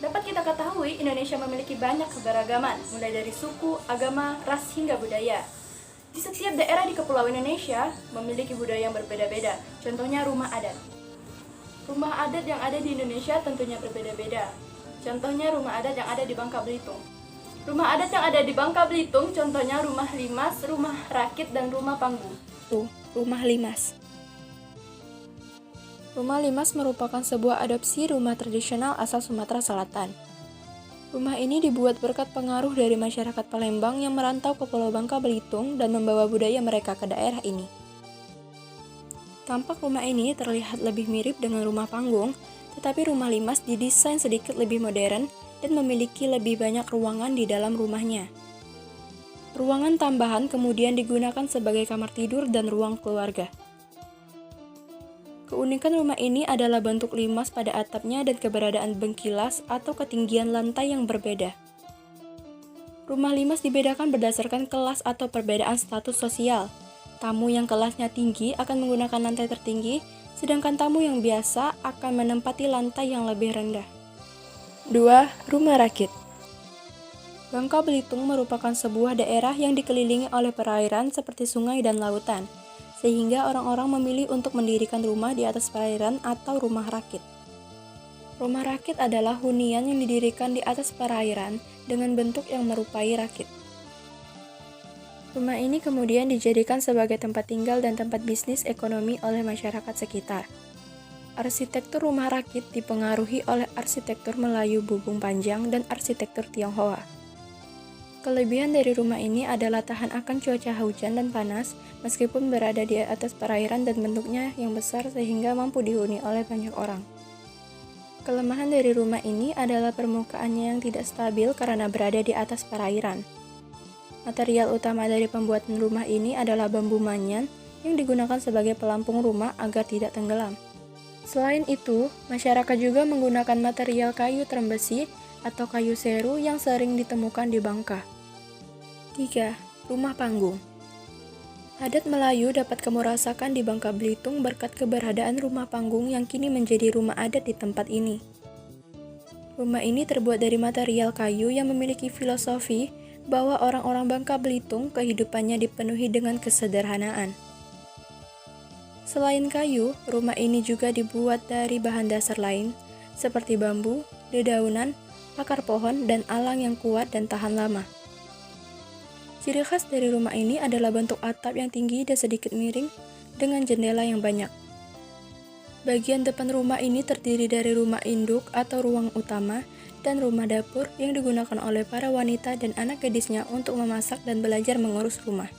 Dapat kita ketahui, Indonesia memiliki banyak keberagaman, mulai dari suku, agama, ras, hingga budaya. Di setiap daerah di Kepulauan Indonesia memiliki budaya yang berbeda-beda, contohnya rumah adat. Rumah adat yang ada di Indonesia tentunya berbeda-beda. Contohnya rumah adat yang ada di Bangka Belitung. Rumah adat yang ada di Bangka Belitung contohnya rumah limas, rumah rakit, dan rumah panggung. Rumah limas. Rumah limas merupakan sebuah adopsi rumah tradisional asal Sumatera Selatan. Rumah ini dibuat berkat pengaruh dari masyarakat Palembang yang merantau ke Pulau Bangka Belitung dan membawa budaya mereka ke daerah ini. Tampak rumah ini terlihat lebih mirip dengan rumah panggung, tetapi rumah limas didesain sedikit lebih modern dan memiliki lebih banyak ruangan di dalam rumahnya. Ruangan tambahan kemudian digunakan sebagai kamar tidur dan ruang keluarga. Keunikan rumah ini adalah bentuk limas pada atapnya dan keberadaan bengkilas atau ketinggian lantai yang berbeda. Rumah limas dibedakan berdasarkan kelas atau perbedaan status sosial. Tamu yang kelasnya tinggi akan menggunakan lantai tertinggi, sedangkan tamu yang biasa akan menempati lantai yang lebih rendah. 2. Rumah rakit. Bangka Belitung merupakan sebuah daerah yang dikelilingi oleh perairan seperti sungai dan lautan, sehingga orang-orang memilih untuk mendirikan rumah di atas perairan atau rumah rakit. Rumah rakit adalah hunian yang didirikan di atas perairan dengan bentuk yang merupai rakit. Rumah ini kemudian dijadikan sebagai tempat tinggal dan tempat bisnis ekonomi oleh masyarakat sekitar. Arsitektur rumah rakit dipengaruhi oleh arsitektur Melayu Bubung Panjang dan arsitektur Tionghoa. Kelebihan dari rumah ini adalah tahan akan cuaca hujan dan panas, meskipun berada di atas perairan dan bentuknya yang besar sehingga mampu dihuni oleh banyak orang. Kelemahan dari rumah ini adalah permukaannya yang tidak stabil karena berada di atas perairan. Material utama dari pembuatan rumah ini adalah bambu manyan yang digunakan sebagai pelampung rumah agar tidak tenggelam. Selain itu, masyarakat juga menggunakan material kayu trembesi atau kayu seru yang sering ditemukan di Bangka. 3. Rumah panggung. Adat Melayu dapat kamu rasakan di Bangka Belitung berkat keberadaan rumah panggung yang kini menjadi rumah adat di tempat ini. Rumah ini terbuat dari material kayu yang memiliki filosofi bahwa orang-orang Bangka Belitung kehidupannya dipenuhi dengan kesederhanaan. Selain kayu, rumah ini juga dibuat dari bahan dasar lain, seperti bambu, dedaunan, akar pohon, dan alang yang kuat dan tahan lama. Ciri khas dari rumah ini adalah bentuk atap yang tinggi dan sedikit miring dengan jendela yang banyak. Bagian depan rumah ini terdiri dari rumah induk atau ruang utama dan rumah dapur yang digunakan oleh para wanita dan anak gadisnya untuk memasak dan belajar mengurus rumah.